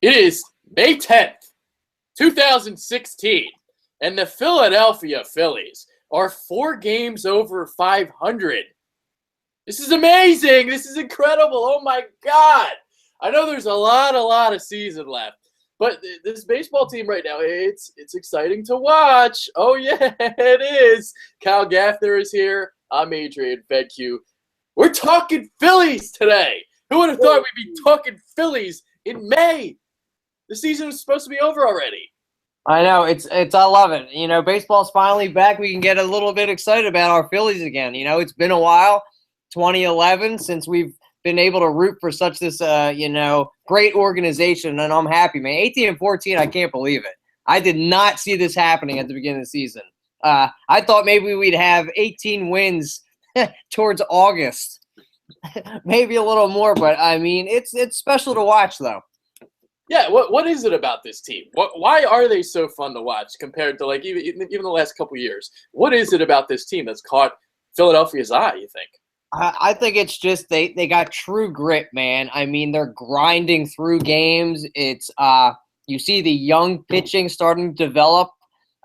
It is May 10th, 2016, and the Philadelphia Phillies are 4 games over 500. This is amazing. This is incredible. Oh my God. I know there's a lot of season left, but this baseball team right now, it's exciting to watch. Oh yeah, it is. Kyle Gaffner is here. I'm Adrian Bedque. We're talking Phillies today. Who would have thought we'd be talking Phillies in May? The season was supposed to be over already. I know, I love it. Baseball's finally back. We can get a little bit excited about our Phillies again. It's been a while, 2011, since we've been able to root for such this, great organization, and I'm happy, man. 18-14, I can't believe it. I did not see this happening at the beginning of the season. I thought maybe we'd have 18 wins towards August, maybe a little more, but I mean, it's special to watch, though. Yeah, what is it about this team? Why are they so fun to watch compared to like even the last couple of years? What is it about this team that's caught Philadelphia's eye, you think? I think it's just they got true grit, man. I mean, they're grinding through games. It's you see the young pitching starting to develop,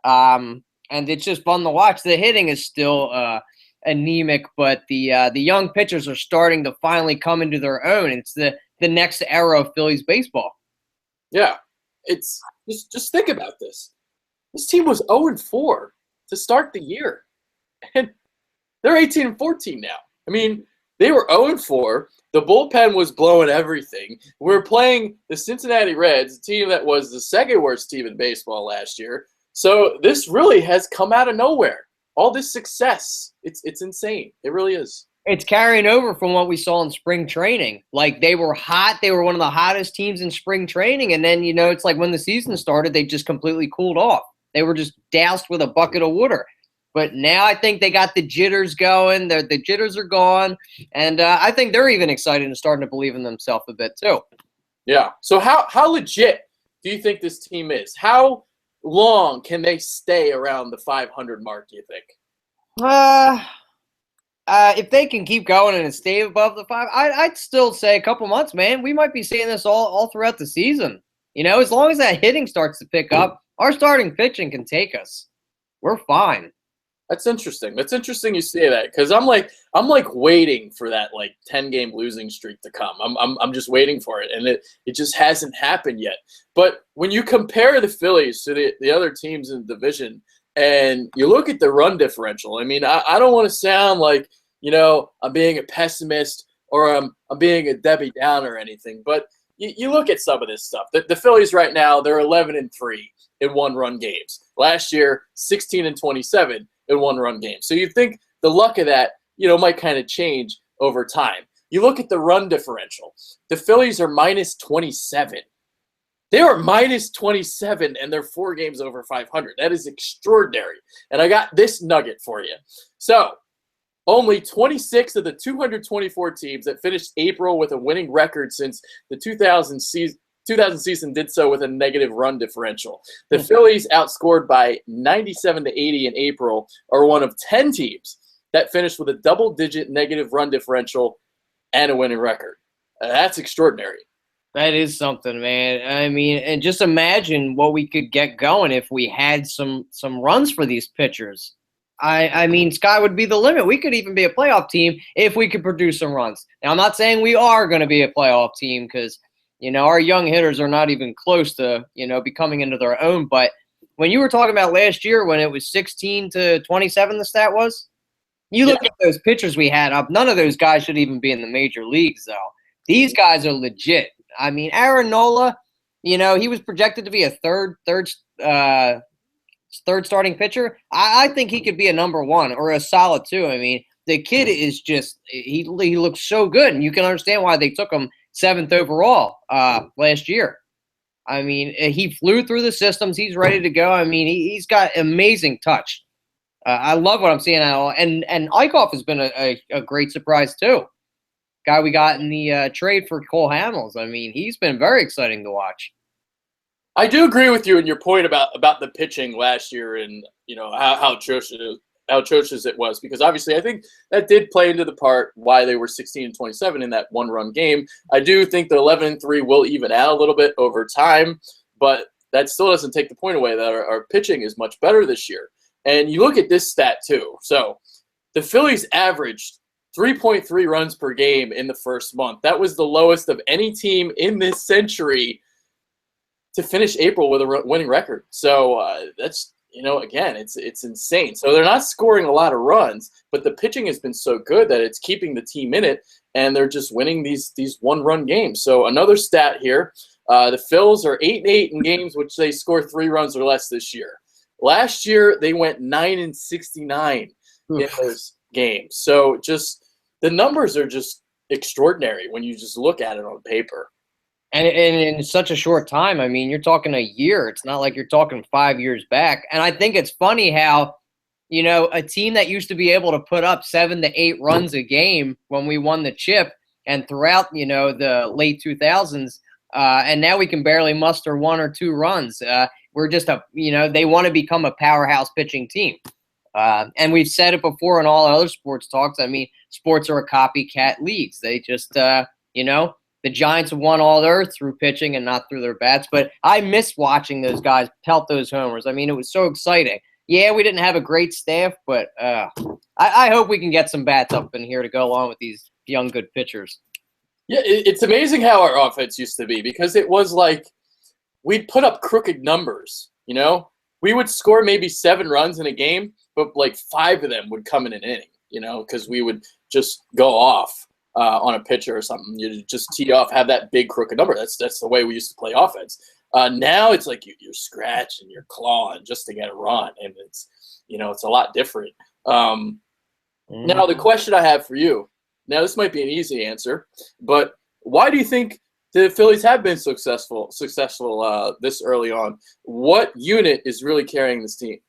and it's just fun to watch. The hitting is still anemic, but the young pitchers are starting to finally come into their own. It's the next era of Phillies baseball. Yeah, it's just think about this. This team was 0-4 to start the year, and they're 18-14 now. I mean, they were 0-4. The bullpen was blowing everything. We're playing the Cincinnati Reds, a team that was the second worst team in baseball last year. So this really has come out of nowhere. All this success, it's insane. It really is. It's carrying over from what we saw in spring training. Like, they were hot. They were one of the hottest teams in spring training. And then, it's like when the season started, they just completely cooled off. They were just doused with a bucket of water. But now I think they got the jitters going. The jitters are gone. And I think they're even excited and starting to believe in themselves a bit too. Yeah. So how legit do you think this team is? How long can they stay around the 500 mark, do you think? If they can keep going and stay above the 5, I'd still say a couple months, man. We might be seeing this all throughout the season. As long as that hitting starts to pick up, our starting pitching can take us. We're fine. That's interesting. That's interesting you say that, because I'm like waiting for that 10-game losing streak to come. I'm just waiting for it, and it just hasn't happened yet. But when you compare the Phillies to the other teams in the division, and you look at the run differential, I mean, I don't want to sound like I'm being a pessimist or I'm being a Debbie Downer or anything, but you look at some of this stuff. The Phillies right now, they're 11-3 in one-run games. Last year, 16-27 in one-run games. So you think the luck of that, might kind of change over time. You look at the run differential. The Phillies are -27. They are -27, and they're 4 games over 500. That is extraordinary. And I got this nugget for you. So only 26 of the 224 teams that finished April with a winning record since the 2000 season did so with a negative run differential. The Phillies, outscored by 97-80 in April, are one of 10 teams that finished with a double-digit negative run differential and a winning record. That's extraordinary. That is something, man. I mean, and just imagine what we could get going if we had some runs for these pitchers. I mean, sky would be the limit. We could even be a playoff team if we could produce some runs. Now, I'm not saying we are going to be a playoff team because, our young hitters are not even close to, becoming into their own. But when you were talking about last year when it was 16-27, the stat was, you look at those pitchers we had up, none of those guys should even be in the major leagues, though. These guys are legit. I mean, Aaron Nola, he was projected to be a third starting pitcher. I think he could be a number 1 or a solid 2. I mean, the kid is just he looks so good, and you can understand why they took him 7th overall last year. I mean, he flew through the systems. He's ready to go. I mean, he's got amazing touch. I love what I'm seeing now, and Eichhoff has been a great surprise too. Guy we got in the trade for Cole Hamels. I mean, he's been very exciting to watch. I do agree with you in your point about the pitching last year and how how atrocious it was, because obviously I think that did play into the part why they were 16-27 in that one-run game. I do think the 11-3 will even out a little bit over time, but that still doesn't take the point away that our pitching is much better this year. And you look at this stat too. So the Phillies averaged 3.3 runs per game in the first month. That was the lowest of any team in this century to finish April with a winning record. So that's, again, it's insane. So they're not scoring a lot of runs, but the pitching has been so good that it's keeping the team in it, and they're just winning these one-run games. So another stat here, the Phils are 8-8 in games which they score 3 runs or less this year. Last year, they went 9-69 in those games. So just the numbers are just extraordinary when you just look at it on paper. And in such a short time, I mean, you're talking a year. It's not like you're talking 5 years back. And I think it's funny how, a team that used to be able to put up 7 to 8 runs a game when we won the chip and throughout, the late 2000s, and now we can barely muster 1 or 2 runs. We're just they want to become a powerhouse pitching team. And we've said it before in all other sports talks. I mean, sports are a copycat leagues. They just, the Giants have won all earth through pitching and not through their bats. But I miss watching those guys pelt those homers. I mean, it was so exciting. Yeah, we didn't have a great staff, but I hope we can get some bats up in here to go along with these young, good pitchers. Yeah, it's amazing how our offense used to be, because it was like we'd put up crooked numbers, We would score maybe 7 runs in a game, but like 5 of them would come in an inning, because we would just go off on a pitcher or something. You just tee off, have that big crooked number. That's the way we used to play offense. Now it's like you're scratching, you're clawing just to get a run, and it's it's a lot different. Now the question I have for you, now this might be an easy answer, but why do you think the Phillies have been successful this early on? What unit is really carrying this team?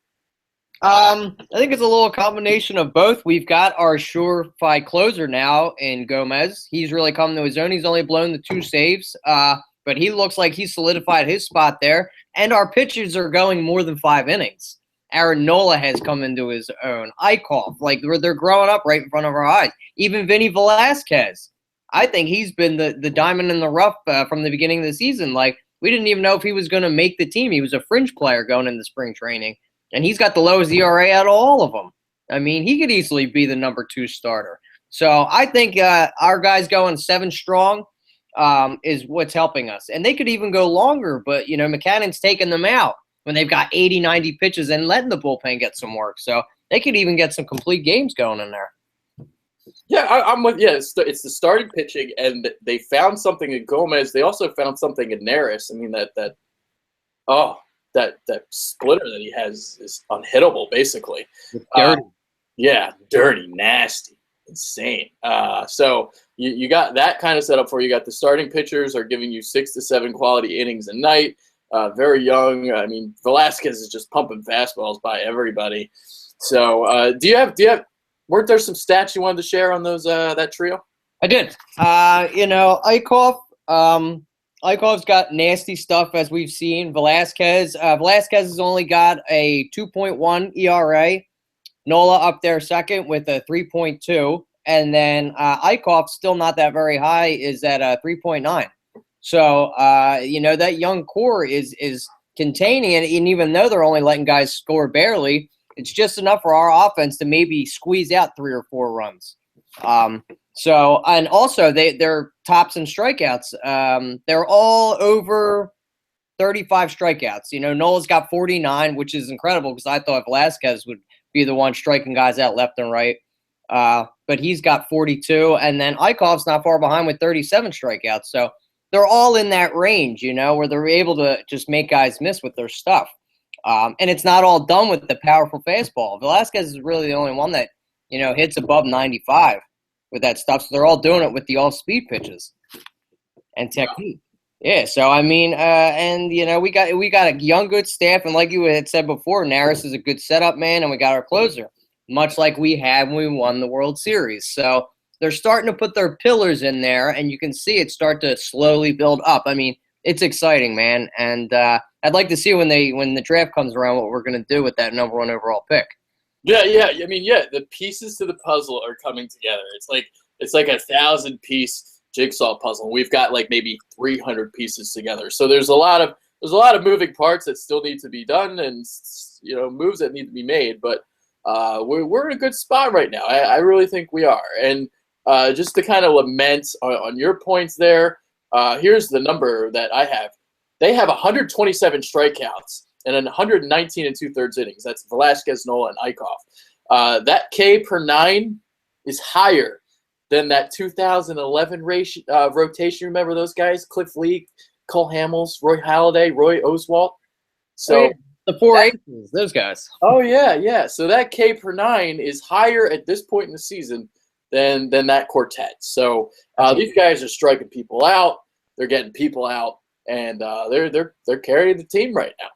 I think it's a little combination of both. We've got our surefire closer now in Gomez. He's really come to his own. He's only blown the 2 saves, but he looks like he's solidified his spot there. And our pitchers are going more than 5 innings. Aaron Nola has come into his own. Eichhoff, they're growing up right in front of our eyes. Even Vinny Velasquez. I think he's been the diamond in the rough from the beginning of the season. Like, we didn't even know if he was going to make the team. He was a fringe player going into spring training. And he's got the lowest ERA out of all of them. I mean, he could easily be the number 2 starter. So I think our guys going 7 strong is what's helping us. And they could even go longer, but, McCannon's taking them out when they've got 80, 90 pitches and letting the bullpen get some work. So they could even get some complete games going in there. Yeah, I'm with you. It's the starting pitching, and they found something in Gomez. They also found something in Neris. I mean, that splitter that he has is unhittable, basically. Dirty. Dirty, nasty, insane. So you got that kind of setup for you. You got the starting pitchers are giving you 6 to 7 quality innings a night. Very young. I mean, Velasquez is just pumping fastballs by everybody. So do you have? Weren't there some stats you wanted to share on those that trio? I did. Eichhoff. Eichhoff's got nasty stuff, as we've seen. Velasquez has only got a 2.1 ERA. Nola up there second with a 3.2. And then Eichhoff's still not that very high, is at a 3.9. So, that young core is containing it. And even though they're only letting guys score barely, it's just enough for our offense to maybe squeeze out 3 or 4 runs. So, and also they're tops in strikeouts. They're all over 35 strikeouts. Nola's got 49, which is incredible because I thought Velasquez would be the one striking guys out left and right. But he's got 42, and then Eichhoff's not far behind with 37 strikeouts. So they're all in that range, where they're able to just make guys miss with their stuff. And it's not all done with the powerful fastball. Velasquez is really the only one that, hits above 95 with that stuff. So they're all doing it with the all-speed pitches and technique. Yeah, so I mean, we got a young, good staff, and like you had said before, Neris is a good setup man, and we got our closer, much like we had when we won the World Series. So they're starting to put their pillars in there, and you can see it start to slowly build up. I mean, it's exciting, man, and I'd like to see when the draft comes around what we're going to do with that number 1 overall pick. Yeah. I mean, yeah, the pieces to the puzzle are coming together. It's like a 1,000-piece jigsaw puzzle. We've got like maybe 300 pieces together. So there's a lot of moving parts that still need to be done, and moves that need to be made. But we're in a good spot right now. I really think we are. And just to kind of lament on your points there, here's the number that I have. They have 127 strikeouts and 119 and 2/3 innings. That's Velasquez, Nola, and Eichhoff. That K per nine is higher than that 2011 rotation. Remember those guys? Cliff Lee, Cole Hamels, Roy Halladay, Roy Oswalt. So the four aces, those guys. Oh yeah. So that K per nine is higher at this point in the season than that quartet. So these guys are striking people out. They're getting people out, and they're carrying the team right now.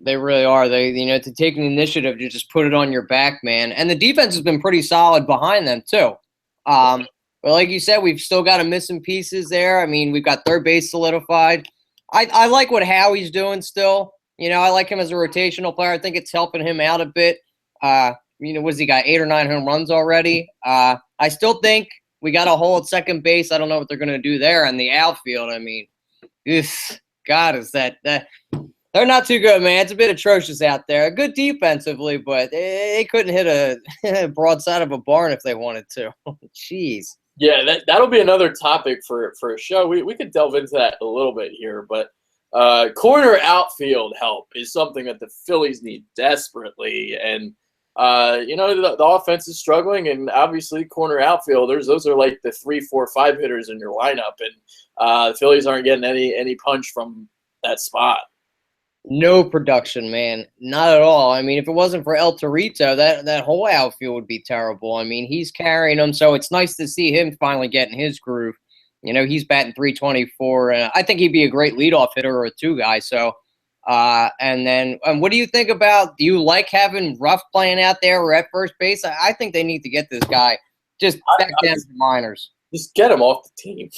They really are. They, to take an initiative to just put it on your back, man. And the defense has been pretty solid behind them too. But like you said, we've still got missing pieces there. I mean, we've got third base solidified. I like what Howie's doing still. I like him as a rotational player. I think it's helping him out a bit. What's he got, 8 or 9 home runs already? I still think we got a hole at second base. I don't know what they're going to do there. And the outfield, I mean, God, is that they're not too good, man. It's a bit atrocious out there. Good defensively, but they couldn't hit a broadside of a barn if they wanted to. Jeez. Yeah, that'll be another topic for a show. We could delve into that a little bit here, but corner outfield help is something that the Phillies need desperately. And, the offense is struggling, and obviously corner outfielders, those are like the 3, 4, 5 hitters in your lineup. And the Phillies aren't getting any punch from that spot. No production, man. Not at all. I mean, if it wasn't for El Torito, that whole outfield would be terrible. I mean, he's carrying them, so it's nice to see him finally getting his groove. He's batting .324, and I think he'd be a great leadoff hitter or a 2 guy. So, and what do you think about? Do you like having Ruff playing out there or at first base? I think they need to get this guy just back down to the minors. Just get him off the team.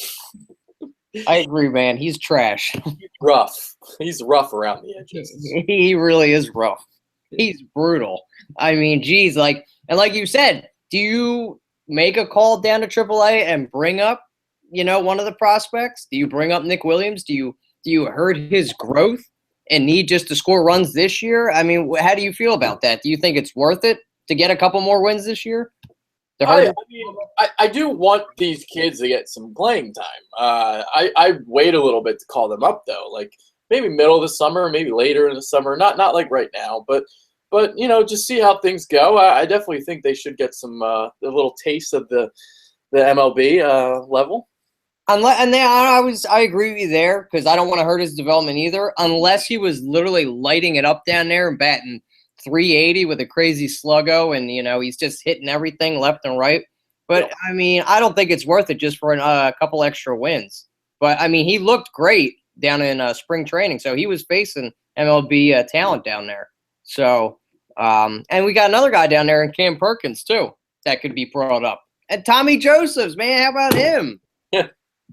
I agree, man. He's trash. He's rough. He's rough around the edges. He really is rough. He's brutal. I mean, geez, like you said, do you make a call down to AAA and bring up, one of the prospects? Do you bring up Nick Williams? Do you hurt his growth and need just to score runs this year? I mean, how do you feel about that? Do you think it's worth it to get a couple more wins this year? I do want these kids to get some playing time. I wait a little bit to call them up, though. Like maybe middle of the summer, maybe later in the summer. Not like right now, but just see how things go. I definitely think they should get some a little taste of the MLB level. I agree with you there, because I don't want to hurt his development either, unless he was literally lighting it up down there and batting .380 with a crazy sluggo, and he's just hitting everything left and right. But I mean, I don't think it's worth it just for a couple extra wins. But I mean, he looked great down in spring training, so he was facing MLB talent down there. So, and we got another guy down there in Cam Perkins too that could be brought up, and Tommy Josephs, man, how about him?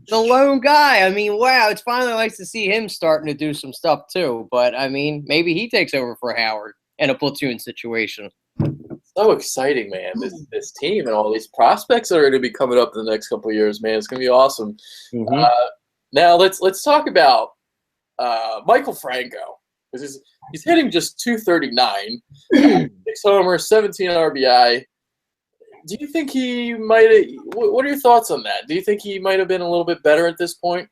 The lone guy. I mean, wow, it's finally nice to see him starting to do some stuff too. But I mean, maybe he takes over for Howard in a platoon situation. So exciting, man! This team and all these prospects that are going to be coming up in the next couple of years, man. It's going to be awesome. Mm-hmm. Now let's talk about Michael Franco, because he's hitting just .239, 6 homers, 17 RBI. Do you think he might have – what are your thoughts on that? Do you think he might have been a little bit better at this point?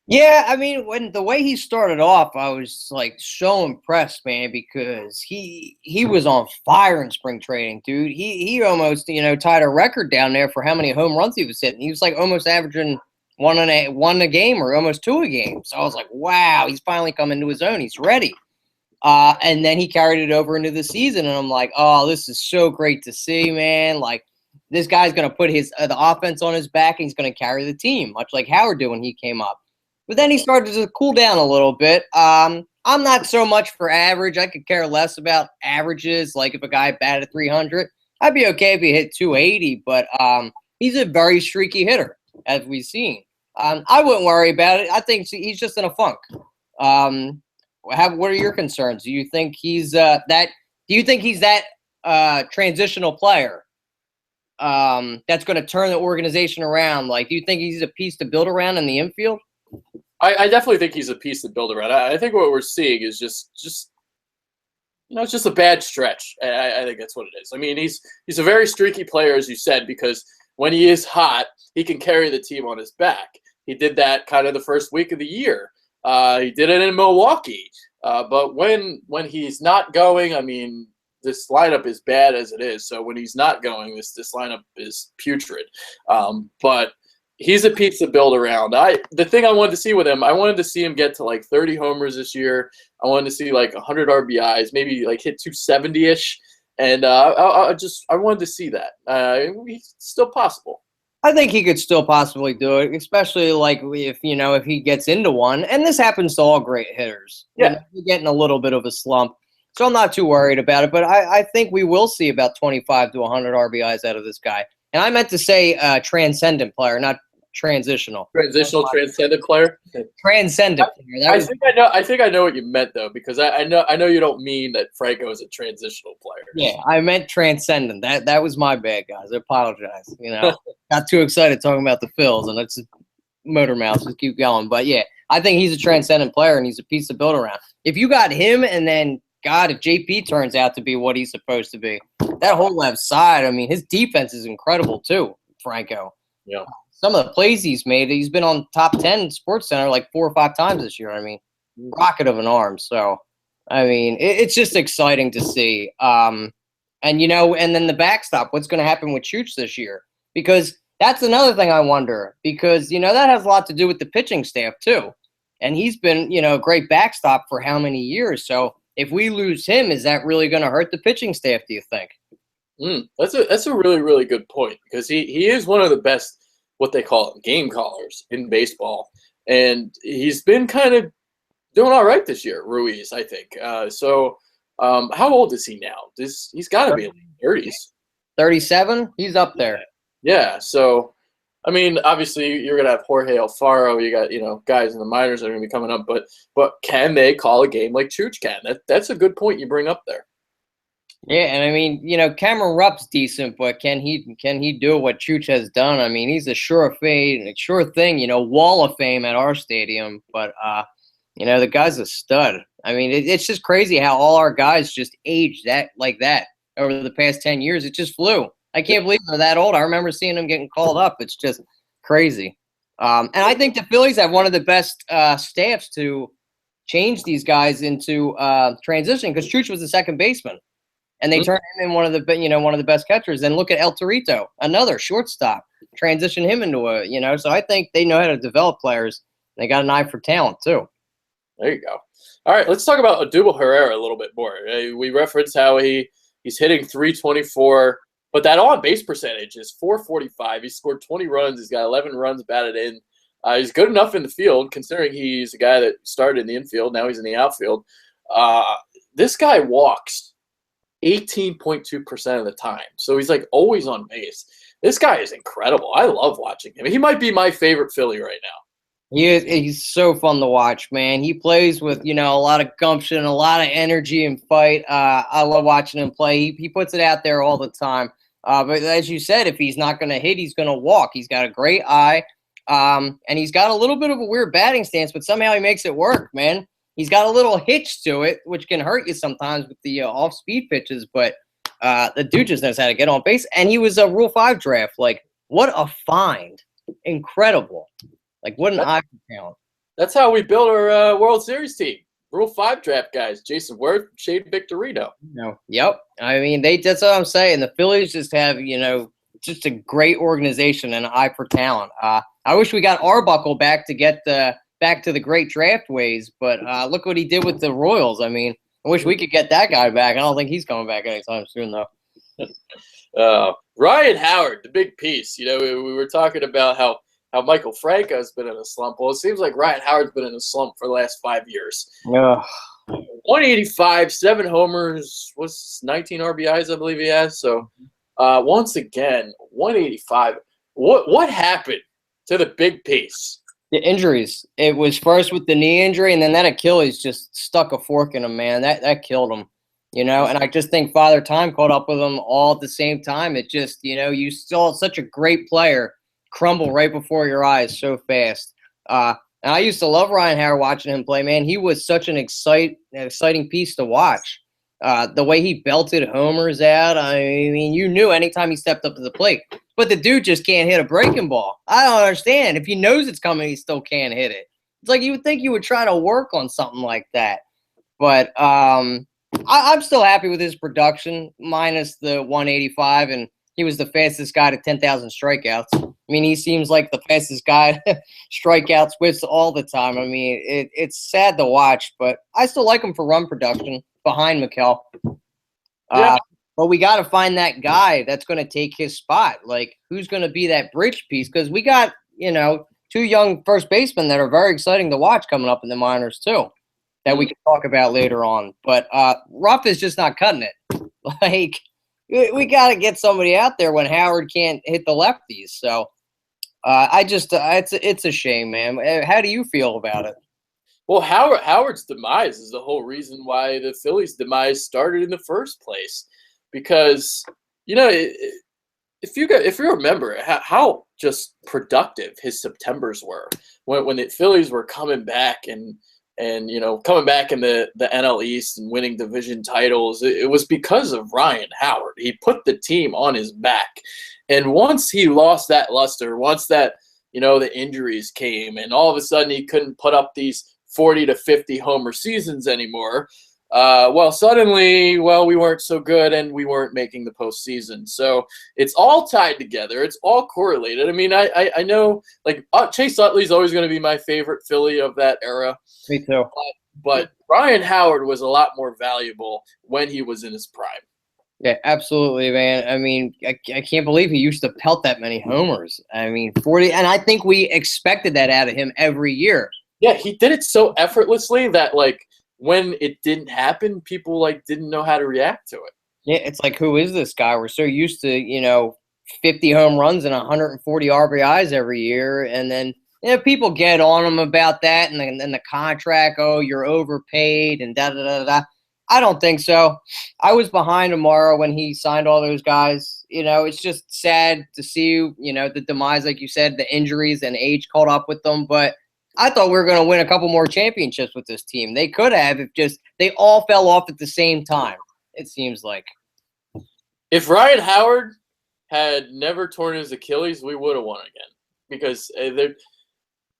Yeah, I mean, when the way he started off, I was like so impressed, man, because he was on fire in spring training, dude. He almost, tied a record down there for how many home runs he was hitting. He was like almost averaging one a game or almost 2 a game. So I was like, wow, he's finally coming to his own. He's ready. And then he carried it over into the season, and I'm like, oh, this is so great to see, man. Like, this guy's going to put the offense on his back, and he's going to carry the team, much like Howard did when he came up. But then he started to cool down a little bit. I'm not so much for average. I could care less about averages. Like if a guy batted 300, I'd be okay if he hit 280. But he's a very streaky hitter, as we've seen. I wouldn't worry about it. I think he's just in a funk. What are your concerns? Do you think he's that? Do you think he's that transitional player that's going to turn the organization around? Like, do you think he's a piece to build around in the infield? I definitely think he's a piece to build around. I think what we're seeing is just it's just a bad stretch. I think that's what it is. I mean, he's a very streaky player, as you said, because when he is hot, he can carry the team on his back. He did that kind of the first week of the year. He did it in Milwaukee. But when he's not going, I mean, this lineup is bad as it is. So when he's not going, this lineup is putrid. But he's a piece to build around. The thing I wanted to see with him, I wanted to see him get to like 30 homers this year. I wanted to see like 100 RBIs, maybe like hit 270-ish. And I wanted to see that. It's still possible. I think he could still possibly do it, especially like if he gets into one. And this happens to all great hitters. Yeah. You're getting a little bit of a slump. So I'm not too worried about it. But I think we will see about 25 to 100 RBIs out of this guy. And I meant to say transcendent player, not transitional. Transcendent player. Transcendent player. I think I know what you meant though, because I know you don't mean that Franco is a transitional player. Yeah, I meant transcendent. That was my bad, guys. I apologize. Got too excited talking about the Phillies, and it's motor mouth. Just keep going. But yeah, I think he's a transcendent player, and he's a piece to build around. If you got him, and then God, if JP turns out to be what he's supposed to be, that whole left side. I mean, his defense is incredible too, Franco. Yeah. Some of the plays he's made, he's been on top 10 Sports Center like 4 or 5 times this year. I mean, rocket of an arm. So, I mean, it's just exciting to see. And then the backstop, what's going to happen with Chooch this year? Because that's another thing I wonder. Because, that has a lot to do with the pitching staff too. And he's been, a great backstop for how many years? So, if we lose him, is that really going to hurt the pitching staff, do you think? That's a really, really good point, because he is one of the best, what they call it, game callers in baseball. And he's been kind of doing all right this year, Ruiz, I think. So how old is he now? He's got to be in the 30s. 37? He's up there. Yeah. So, I mean, obviously you're going to have Jorge Alfaro. You got, guys in the minors that are going to be coming up. But can they call a game like Chooch can? That's a good point you bring up there. Yeah, and I mean, Cameron Rupp's decent, but can he do what Chooch has done? I mean, he's a sure thing, wall of fame at our stadium. But the guy's a stud. I mean, it's just crazy how all our guys just aged like that over the past 10 years. It just flew. I can't believe they're that old. I remember seeing them getting called up. It's just crazy. And I think the Phillies have one of the best staffs to change these guys into transition, because Chooch was the second baseman. And they turned him in one of the best catchers. And look at El Torito, another shortstop. Transition him into So I think they know how to develop players. They got an eye for talent too. There you go. All right, let's talk about Odubel Herrera a little bit more. We referenced how he's hitting .324, but that on-base percentage is .445. He scored 20 runs. He's got 11 runs batted in. He's good enough in the field, considering he's a guy that started in the infield. Now he's in the outfield. This guy walks 18.2% of the time. So he's like always on base. This guy is incredible. I love watching him. He might be my favorite Philly right now. He's so fun to watch, man. He plays with, a lot of gumption, a lot of energy and fight. I love watching him play. He puts it out there all the time. But as you said, if he's not going to hit, he's going to walk. He's got a great eye. And he's got a little bit of a weird batting stance, but somehow he makes it work, man. He's got a little hitch to it, which can hurt you sometimes with the off-speed pitches, but the dude just knows how to get on base. And he was a Rule 5 draft. Like, what a find. Incredible. Like, what an eye for talent. That's how we built our World Series team. Rule 5 draft guys. Jason Worth, Shane Victorino. Yep. I mean, that's what I'm saying. The Phillies just have, just a great organization and an eye for talent. I wish we got Arbuckle back to get back to the great draft ways, but look what he did with the Royals. I mean, I wish we could get that guy back. I don't think he's coming back anytime soon, though. Ryan Howard, the big piece. We were talking about how Michael Franco's been in a slump. Well, it seems like Ryan Howard's been in a slump for the last 5 years. Yeah. 185, 7 homers, 19 RBIs, I believe he has. So, once again, 185. What happened to the big piece? The injuries. It was first with the knee injury, and then that Achilles just stuck a fork in him, man. That killed him. And I just think Father Time caught up with him all at the same time. It just, you saw such a great player crumble right before your eyes so fast. And I used to love Ryan Howard watching him play, man. He was such an exciting piece to watch. The way he belted homers out, I mean, you knew anytime he stepped up to the plate. But the dude just can't hit a breaking ball. I don't understand. If he knows it's coming, he still can't hit it. It's like you would think you would try to work on something like that. But I'm still happy with his production, minus the 185, and he was the fastest guy to 10,000 strikeouts. I mean, he seems like the fastest guy strikeouts with all the time. I mean, it's sad to watch, but I still like him for run production behind Mikel. Yeah. But we got to find that guy that's going to take his spot. Like, who's going to be that bridge piece? Because we got, two young first basemen that are very exciting to watch coming up in the minors, too, that we can talk about later on. But Ruff is just not cutting it. Like, we got to get somebody out there when Howard can't hit the lefties. So it's a shame, man. How do you feel about it? Well, Howard's demise is the whole reason why the Phillies' demise started in the first place. Because, if you remember how just productive his Septembers were when the Phillies were coming back and coming back in the NL East and winning division titles, it was because of Ryan Howard. He put the team on his back. And once he lost that luster, once that, the injuries came and all of a sudden he couldn't put up these 40 to 50 homer seasons anymore, suddenly, we weren't so good and we weren't making the postseason. So it's all tied together. It's all correlated. I mean, I know, like, Chase Utley's always going to be my favorite Philly of that era. Me too. But Ryan Howard was a lot more valuable when he was in his prime. Yeah, absolutely, man. I mean, I can't believe he used to pelt that many homers. I mean, 40, and I think we expected that out of him every year. Yeah, he did it so effortlessly that, like, when it didn't happen, people didn't know how to react to it. Yeah, it's like, who is this guy? We're so used to, 50 home runs and 140 RBIs every year. And then, people get on him about that and then the contract, oh, you're overpaid and da-da-da-da. I don't think so. I was behind Amaro when he signed all those guys. It's just sad to see, the demise, like you said, the injuries and age caught up with them. But I thought we were going to win a couple more championships with this team. They could have if just they all fell off at the same time, it seems like. If Ryan Howard had never torn his Achilles, we would have won again. Because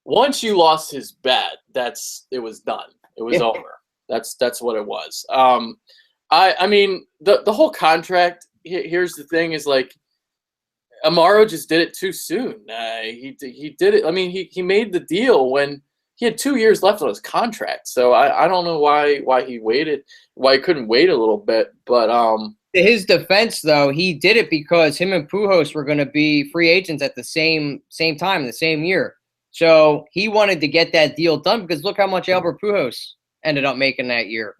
once you lost his bat, it was done. It was over. That's what it was. I mean, the whole contract, here's the thing, is like, Amaro just did it too soon. He did it. I mean, he made the deal when he had 2 years left on his contract. So I don't know why he waited, why he couldn't wait a little bit. But to his defense, though, he did it because him and Pujols were going to be free agents at the same time, the same year. So he wanted to get that deal done because look how much Albert Pujols ended up making that year.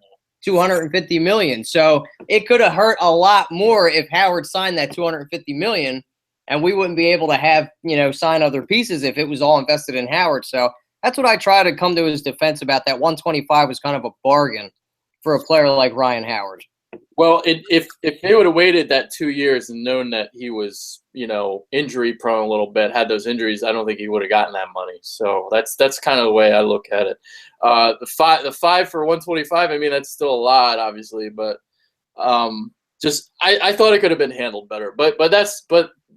$250 million. So it could have hurt a lot more if Howard signed that $250 million. And we wouldn't be able to have, sign other pieces if it was all invested in Howard. So that's what I try to come to his defense about. That 125 was kind of a bargain for a player like Ryan Howard. Well, if they would have waited that 2 years and known that he was, injury prone a little bit, had those injuries, I don't think he would have gotten that money. So that's kind of the way I look at it. The five for 125, I mean, that's still a lot, obviously, but I thought it could have been handled better. But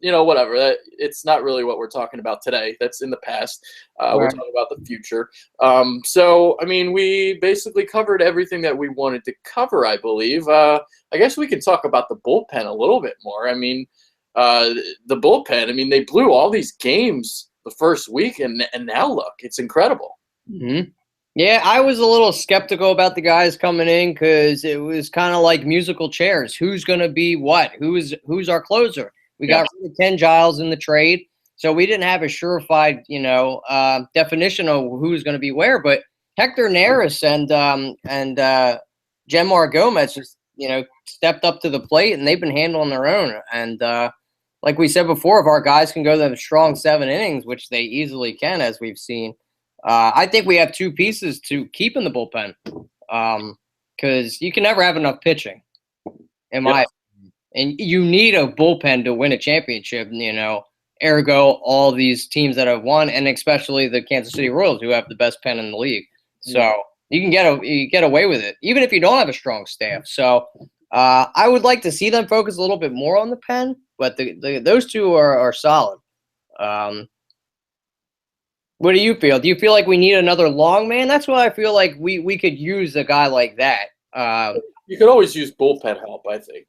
whatever. It's not really what we're talking about today. That's in the past. We're talking about the future. So, I mean, we basically covered everything that we wanted to cover, I believe. I guess we can talk about the bullpen a little bit more. I mean, the bullpen, I mean, they blew all these games the first week, and now look, it's incredible. Mm-hmm. Yeah, I was a little skeptical about the guys coming in because it was kind of like musical chairs. Who's going to be what? Who's our closer? We got rid of Ken Giles in the trade, so we didn't have a surefire, definition of who's going to be where. But Hector Neris and Genmar Gomez just, stepped up to the plate, and they've been handling their own. And like we said before, if our guys can go them strong 7 innings, which they easily can, as we've seen, I think we have 2 pieces to keep in the bullpen because you can never have enough pitching. in Yep. my opinion. And you need a bullpen to win a championship, ergo all these teams that have won, and especially the Kansas City Royals, who have the best pen in the league. So you get away with it, even if you don't have a strong staff. So I would like to see them focus a little bit more on the pen, but those two are solid. What do you feel? Do you feel like we need another long man? That's why I feel like we could use a guy like that. You could always use bullpen help, I think.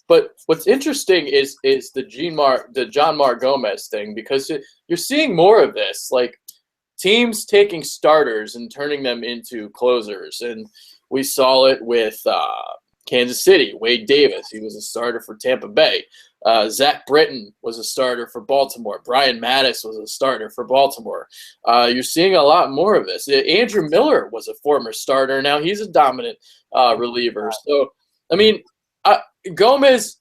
But what's interesting is the John Mar Gomez thing, because you're seeing more of this, like teams taking starters and turning them into closers, and we saw it with Kansas City. Wade Davis, he was a starter for Tampa Bay. Zach Britton was a starter for Baltimore. Brian Mattis was a starter for Baltimore. You're seeing a lot more of this. Andrew Miller was a former starter. Now he's a dominant reliever. So, I mean, Gomez,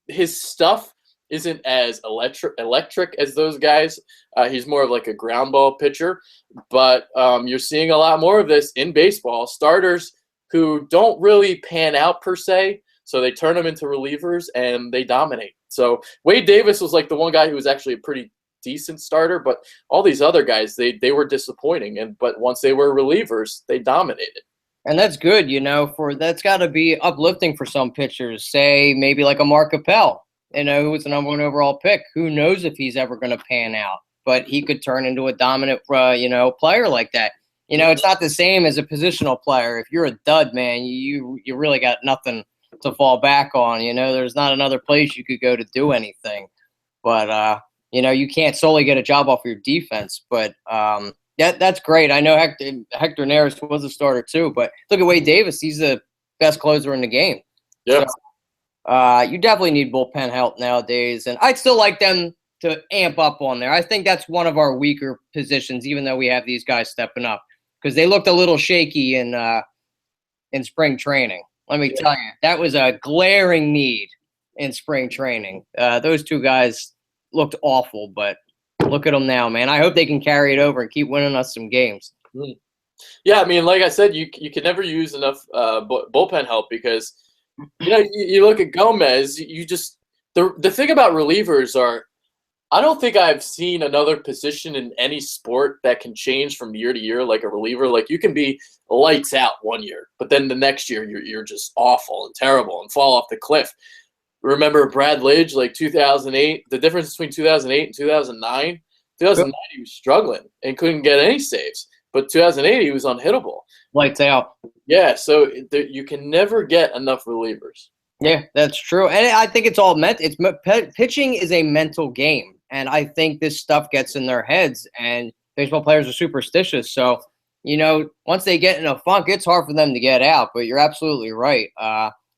his stuff isn't as electric as those guys. He's more of like a ground ball pitcher. But you're seeing a lot more of this in baseball. Starters who don't really pan out per se, so they turn them into relievers and they dominate. So Wade Davis was like the one guy who was actually a pretty decent starter, but all these other guys, they were disappointing. But once they were relievers, they dominated. And that's good, that's got to be uplifting for some pitchers. Say maybe like a Mark Appel, who was the number 1 overall pick. Who knows if he's ever going to pan out, but he could turn into a dominant, player like that. It's not the same as a positional player. If you're a dud, man, you really got nothing to fall back on. There's not another place you could go to do anything. But you can't solely get a job off your defense. But that's great. I know Hector Neris was a starter too, but look at Wade Davis. He's the best closer in the game. Yep. So, you definitely need bullpen help nowadays, and I'd still like them to amp up on there. I think that's one of our weaker positions, even though we have these guys stepping up, because they looked a little shaky in spring training. Let me tell you, that was a glaring need in spring training. Those two guys looked awful, but look at them now, man. I hope they can carry it over and keep winning us some games. Yeah, I mean, like I said, you can never use enough bullpen help, because you look at Gomez. The thing about relievers are, I don't think I've seen another position in any sport that can change from year to year like a reliever. Like, you can be lights out one year, but then the next year you're just awful and terrible and fall off the cliff. Remember Brad Lidge, like 2008, the difference between 2008 and 2009? 2009, he was struggling and couldn't get any saves. But 2008, he was unhittable. Lights out. Yeah, so you can never get enough relievers. Yeah, that's true. And I think it's all pitching is a mental game. And I think this stuff gets in their heads, and baseball players are superstitious. So, once they get in a funk, it's hard for them to get out. But you're absolutely right.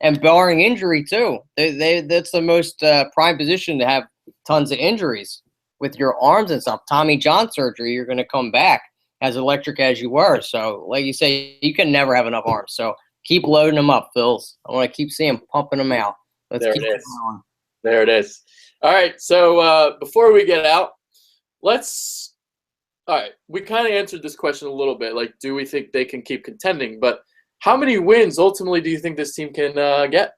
And barring injury too, that's the most prime position to have tons of injuries with your arms and stuff. Tommy John surgery, you're going to come back as electric as you were. So, like you say, you can never have enough arms. So keep loading them up, Phils. I want to keep seeing pumping them out. There it is. All right. So before we get out, all right. We kind of answered this question a little bit. Like, do we think they can keep contending? But how many wins ultimately do you think this team can get?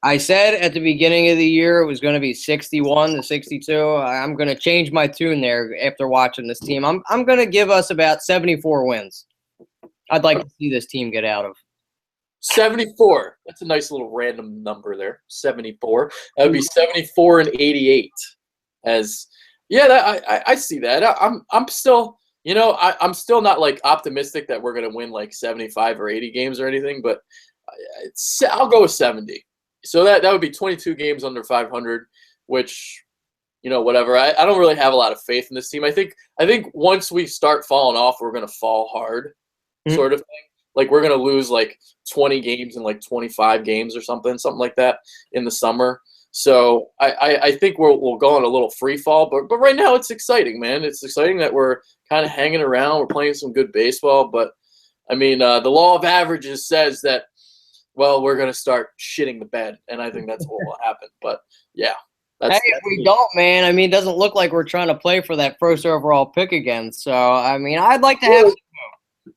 I said at the beginning of the year it was going to be 61 to 62. I'm going to change my tune there after watching this team. I'm going to give us about 74 wins. I'd like to see this team get out of. 74. That's a nice little random number there. 74. That would be 74 and 88. I see that. I'm still, I'm still not like optimistic that we're gonna win like 75 or 80 games or anything, but I'll go with 70. So that would be 22 games under 500, which, whatever. I don't really have a lot of faith in this team. I think once we start falling off, we're gonna fall hard, sort of thing. Like, we're going to lose like 20 games in like 25 games or something like that in the summer. So I think we'll go on a little free fall. But right now it's exciting, man. It's exciting that we're kind of hanging around. We're playing some good baseball. But, I mean, the law of averages says that, well, we're going to start shitting the bed. And I think that's what will happen. But, yeah. If we don't, man, I mean, it doesn't look like we're trying to play for that first overall pick again. So, I mean, I'd like to have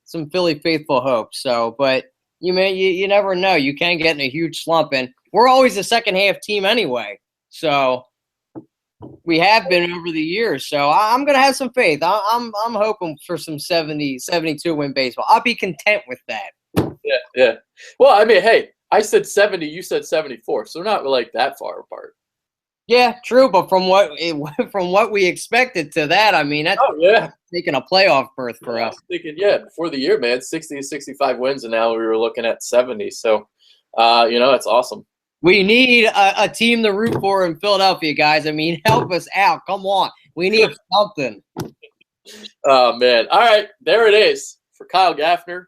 some Philly faithful hope. So, but you never know. You can get in a huge slump, and we're always a second half team anyway. So we have been over the years. So I'm going to have some faith. I'm hoping for some 72 win baseball. I'll be content with that. Yeah. Well, I mean, hey, I said 70, you said 74, so we're not like that far apart. Yeah, true. But from what we expected to that, I mean, that's taking a playoff berth for us. I was thinking, before the year, man, 60 to 65 wins, and now we were looking at 70. So, that's awesome. We need a team to root for in Philadelphia, guys. I mean, help us out. Come on. We need something. Oh, man. All right. There it is. For Kyle Gaffner,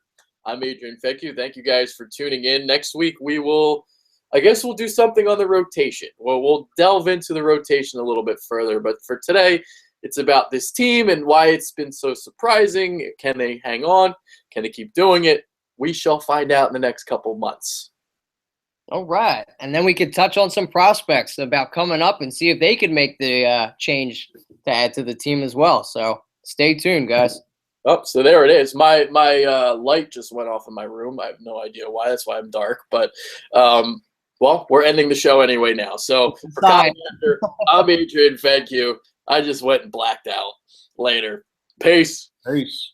I'm Adrian Fecchio. Thank you guys for tuning in. Next week, we'll do something on the rotation. Well, we'll delve into the rotation a little bit further. But for today, it's about this team and why it's been so surprising. Can they hang on? Can they keep doing it? We shall find out in the next couple months. All right. And then we could touch on some prospects about coming up and see if they could make the change to add to the team as well. So stay tuned, guys. Oh, so there it is. My light just went off in my room. I have no idea why. That's why I'm dark. But, we're ending the show anyway now. So for Kyle Gaffner, I'm Adrian Fecchio. I just went and blacked out. Later. Peace. Peace.